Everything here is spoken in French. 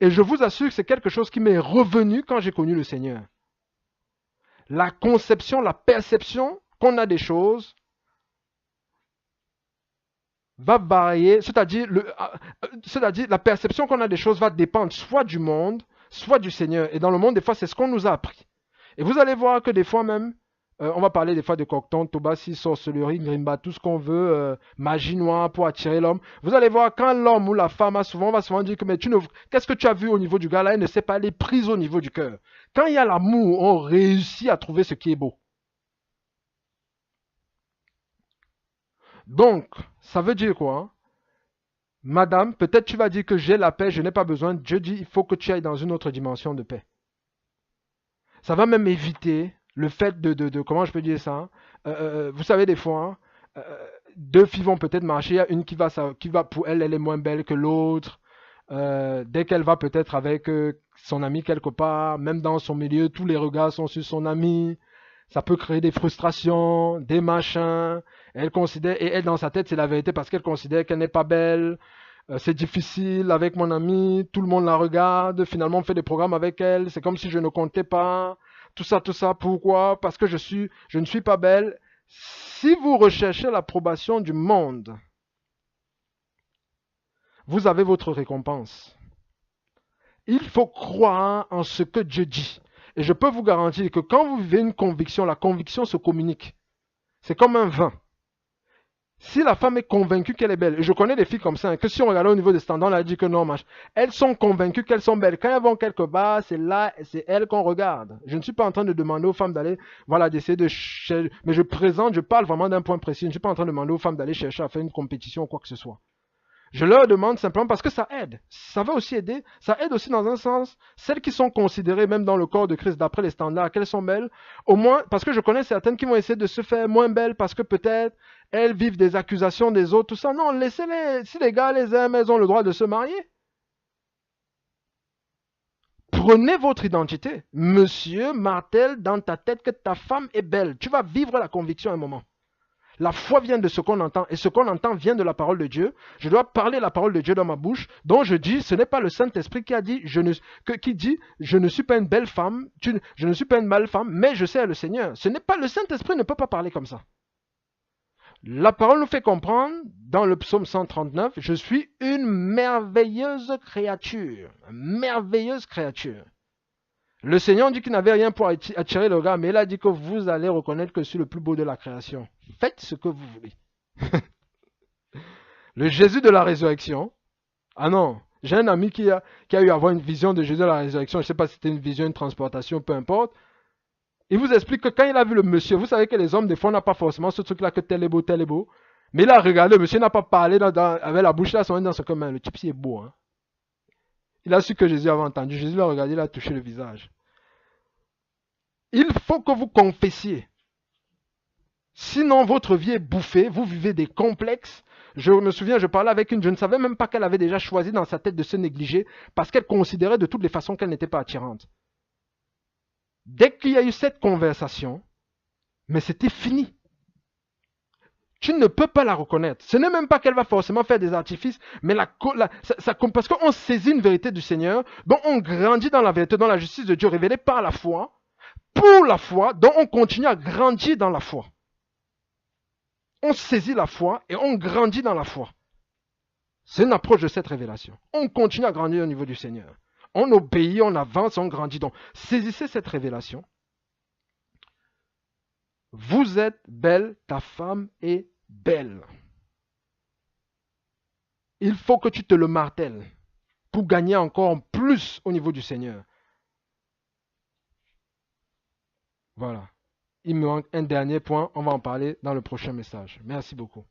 Et je vous assure que c'est quelque chose qui m'est revenu quand j'ai connu le Seigneur. La conception, la perception qu'on a des choses va varier, c'est-à-dire la perception qu'on a des choses va dépendre soit du monde, soit du Seigneur. Et dans le monde, des fois, c'est ce qu'on nous a appris. Et vous allez voir que des fois même, on va parler des fois de Cocteau, Tobassi, sorcellerie, Grimba, tout ce qu'on veut, magie noire pour attirer l'homme. Vous allez voir quand l'homme ou la femme on va souvent dire que mais qu'est-ce que tu as vu au niveau du gars là, il ne sait pas, elle est prise au niveau du cœur. Quand il y a l'amour, on réussit à trouver ce qui est beau. Donc, ça veut dire quoi? Madame, peut-être tu vas dire que j'ai la paix, je n'ai pas besoin. Dieu dit, il faut que tu ailles dans une autre dimension de paix. Ça va même éviter le fait comment je peux dire ça? Vous savez, des fois, deux filles vont peut-être marcher. Il y a une qui va pour elle, elle est moins belle que l'autre. Dès qu'elle va peut-être avec son ami quelque part, même dans son milieu, tous les regards sont sur son ami. Ça peut créer des frustrations, des machins. Elle considère, et elle dans sa tête, c'est la vérité parce qu'elle considère qu'elle n'est pas belle. C'est difficile avec mon ami, tout le monde la regarde, finalement on fait des programmes avec elle, c'est comme si je ne comptais pas. Tout ça, pourquoi? Parce que je ne suis pas belle. Si vous recherchez l'approbation du monde, vous avez votre récompense. Il faut croire en ce que Dieu dit. Et je peux vous garantir que quand vous vivez une conviction, la conviction se communique. C'est comme un vin. Si la femme est convaincue qu'elle est belle, et je connais des filles comme ça, hein, que si on regardait au niveau des standards, on a dit que non, elles sont convaincues qu'elles sont belles. Quand elles vont quelque part, c'est là, c'est elles qu'on regarde. Je ne suis pas en train de demander aux femmes d'aller, voilà, d'essayer de chercher, mais je parle vraiment d'un point précis. Je ne suis pas en train de demander aux femmes d'aller chercher à faire une compétition ou quoi que ce soit. Je leur demande simplement parce que ça aide. Ça va aussi aider. Ça aide aussi dans un sens. Celles qui sont considérées même dans le corps de Christ d'après les standards, qu'elles sont belles. Au moins, parce que je connais certaines qui vont essayer de se faire moins belles parce que peut-être elles vivent des accusations des autres, tout ça. Non, laissez-les. Si les gars les aiment, elles ont le droit de se marier. Prenez votre identité. Monsieur martèle dans ta tête que ta femme est belle. Tu vas vivre la conviction un moment. La foi vient de ce qu'on entend, et ce qu'on entend vient de la parole de Dieu. Je dois parler la parole de Dieu dans ma bouche, dont je dis, ce n'est pas le Saint-Esprit qui a dit, qui dit, je ne suis pas une belle femme, je ne suis pas une belle femme, mais je sais le Seigneur. Ce n'est pas le Saint-Esprit ne peut pas parler comme ça. La parole nous fait comprendre, dans le psaume 139, je suis une merveilleuse créature. Merveilleuse créature. Le Seigneur dit qu'il n'avait rien pour attirer le regard, mais il a dit que vous allez reconnaître que je suis le plus beau de la création. Faites ce que vous voulez. Le Jésus de la résurrection. Ah non, j'ai un ami qui a eu à avoir une vision de Jésus de la résurrection. Je ne sais pas si c'était une vision, une transportation, peu importe. Il vous explique que quand il a vu le monsieur, vous savez que les hommes, des fois, n'ont pas forcément ce truc-là que tel est beau, tel est beau. Mais il a regardé, le monsieur n'a pas parlé avec la bouche là, son dans ce commun. Le type, il est beau. Hein. Il a su que Jésus avait entendu. Jésus l'a regardé, il a touché le visage. Il faut que vous confessiez. Sinon, votre vie est bouffée, vous vivez des complexes. Je me souviens, je parlais avec une, je ne savais même pas qu'elle avait déjà choisi dans sa tête de se négliger parce qu'elle considérait de toutes les façons qu'elle n'était pas attirante. Dès qu'il y a eu cette conversation, mais c'était fini. Tu ne peux pas la reconnaître. Ce n'est même pas qu'elle va forcément faire des artifices, mais parce qu'on saisit une vérité du Seigneur, dont on grandit dans la vérité, dans la justice de Dieu révélée par la foi, pour la foi, dont on continue à grandir dans la foi. On saisit la foi et on grandit dans la foi. C'est une approche de cette révélation. On continue à grandir au niveau du Seigneur. On obéit, on avance, on grandit. Donc, saisissez cette révélation. Vous êtes belle, ta femme est belle. Il faut que tu te le martèles pour gagner encore plus au niveau du Seigneur. Voilà. Il me manque un dernier point. On va en parler dans le prochain message. Merci beaucoup.